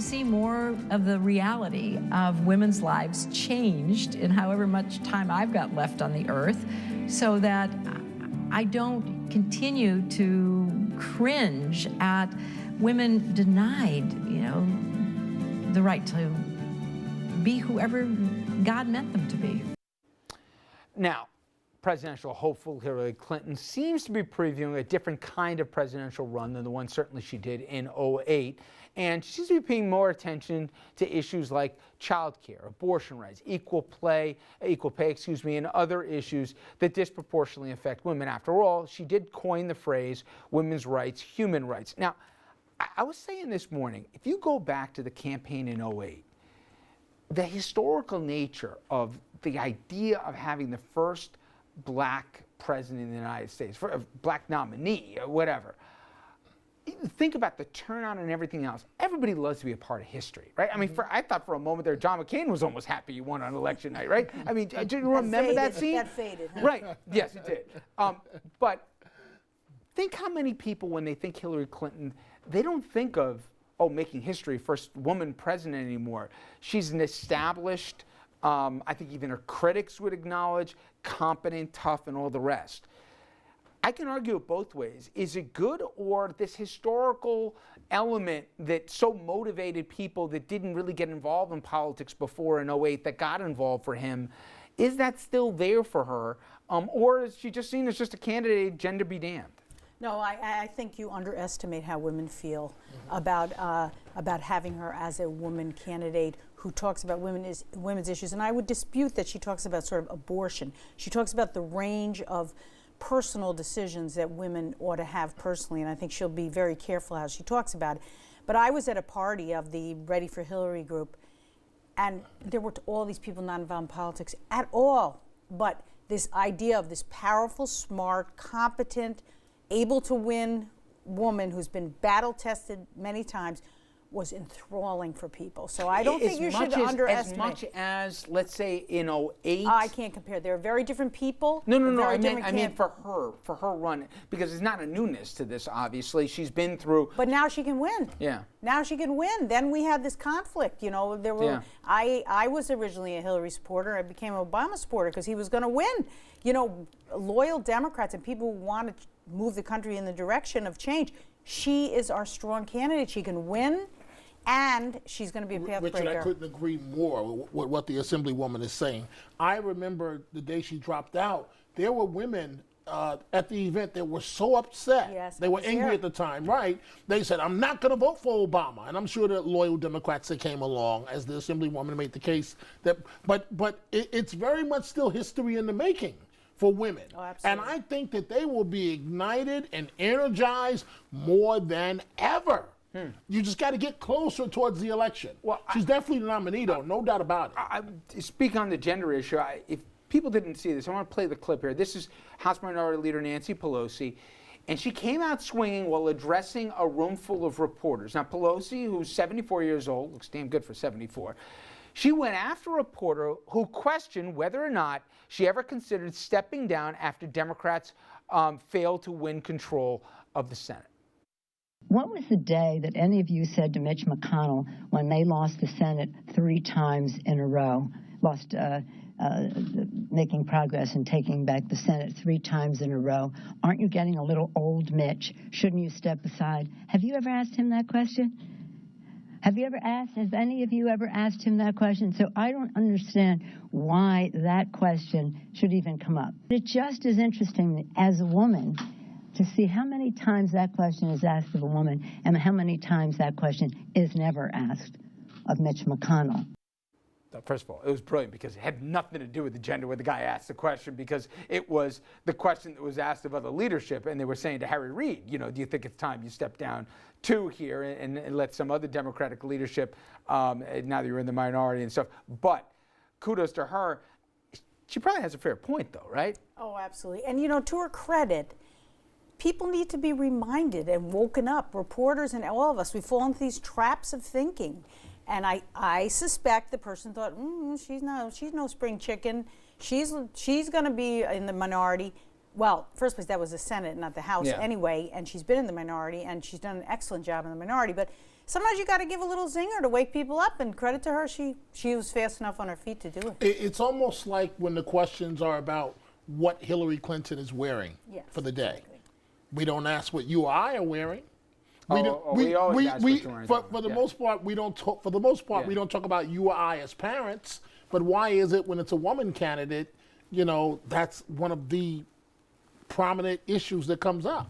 to see more of the reality of women's lives changed in however much time I've got left on the earth, so that I don't continue to cringe at women denied, the right to be whoever God meant them to be. Now, presidential hopeful Hillary Clinton seems to be previewing a different kind of presidential run than the one certainly she did in '08. And she seems to be paying more attention to issues like child care, abortion rights, equal pay, and other issues that disproportionately affect women. After all, she did coin the phrase women's rights, human rights. Now, I was saying this morning, if you go back to the campaign in '08, the historical nature of the idea of having the first black president in the United States, for a black nominee, or whatever. Think about the turnout and everything else. Everybody loves to be a part of history, right? I mean, I thought for a moment there, John McCain was almost happy he won on election night, right? I mean, do you remember that scene? That faded. Huh? Right, yes, it did. But think how many people, when they think Hillary Clinton, they don't think of, making history, first woman president anymore. She's an established, I think even her critics would acknowledge, competent, tough, and all the rest. I can argue it both ways. Is it good, or this historical element that so motivated people that didn't really get involved in politics before in '08 that got involved for him, is that still there for her? Or is she just seen as just a candidate, gender be damned? No, I think you underestimate how women feel about having her as a woman candidate who talks about women's issues. And I would dispute that she talks about sort of abortion. She talks about the range of personal decisions that women ought to have personally, and I think she'll be very careful how she talks about it. But I was at a party of the Ready for Hillary group, and there were all these people not involved in politics at all, but this idea of this powerful, smart, competent, able to win woman who's been battle tested many times was enthralling for people. So I don't think you should underestimate. As much as, let's say, in '08? I can't compare. They're very different people. No. I mean for her run, because it's not a newness to this, obviously. She's been through. But now she can win. Yeah. Now she can win. Then we had this conflict. There were. Yeah. I was originally a Hillary supporter. I became an Obama supporter because he was going to win. Loyal Democrats and people who want to move the country in the direction of change. She is our strong candidate. She can win. And she's going to be a path breaker. Richard, I couldn't agree more with what the Assemblywoman is saying. I remember the day she dropped out, there were women at the event that were so upset. Yes, they were angry at the time, right? They said, I'm not going to vote for Obama. And I'm sure the loyal Democrats that came along as the Assemblywoman made the case. But it's very much still history in the making for women. Oh, absolutely. And I think that they will be ignited and energized more than ever. You just got to get closer towards the election. Well, she's definitely the nominee, though, no doubt about it. I speak on the gender issue. If people didn't see this, I want to play the clip here. This is House Minority Leader Nancy Pelosi, and she came out swinging while addressing a room full of reporters. Now, Pelosi, who's 74 years old, looks damn good for 74, she went after a reporter who questioned whether or not she ever considered stepping down after Democrats failed to win control of the Senate. What was the day that any of you said to Mitch McConnell when they lost the Senate 3 times in a row, making progress and taking back the Senate 3 times in a row? Aren't you getting a little old, Mitch? Shouldn't you step aside? Have you ever asked him that question? Has any of you ever asked him that question? So I don't understand why that question should even come up. It just is interesting as a woman to see how many times that question is asked of a woman and how many times that question is never asked of Mitch McConnell. First of all, it was brilliant because it had nothing to do with the gender when the guy asked the question, because it was the question that was asked of other leadership, and they were saying to Harry Reid, do you think it's time you step down too here and let some other Democratic leadership, now that you're in the minority and stuff. But kudos to her. She probably has a fair point, though, right? Oh, absolutely. And, to her credit, people need to be reminded and woken up. Reporters and all of us, we fall into these traps of thinking. And I suspect the person thought, she's no spring chicken. She's going to be in the minority. Well, first place, that was the Senate, not the House anyway. And she's been in the minority, and she's done an excellent job in the minority. But sometimes you got to give a little zinger to wake people up. And credit to her, she was fast enough on her feet to do it. It's almost like when the questions are about what Hillary Clinton is wearing Yes, for the day. exactly. We don't ask what you or I are wearing. We always ask what you're wearing, for Donna. the Yeah. most part, we don't talk. For the most part, Yeah. we don't talk about you or I as parents. But why is it when it's a woman candidate, that's one of the prominent issues that comes up?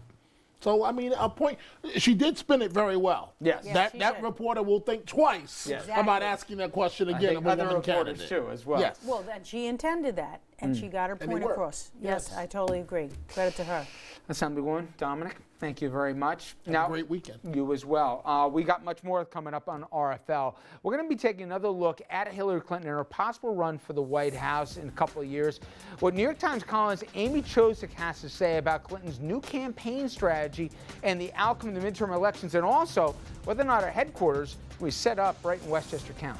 So I mean, a point. She did spin it very well. Yes. Yeah, that she that did. reporter will think twice Yes. about Exactly. asking that question I again think of a other woman reporters candidate. too, as well. Yes. Well, then she intended that, and she got her And it point worked. across. Yes, Yes. I totally agree. Credit to her. Assemblywoman Dominic, thank you very much. Have a great weekend. You as well. We got much more coming up on RFL. We're going to be taking another look at Hillary Clinton and her possible run for the White House in a couple of years. What New York Times columnist Amy Chozick has to say about Clinton's new campaign strategy and the outcome of the midterm elections, and also whether or not her headquarters will be set up right in Westchester County.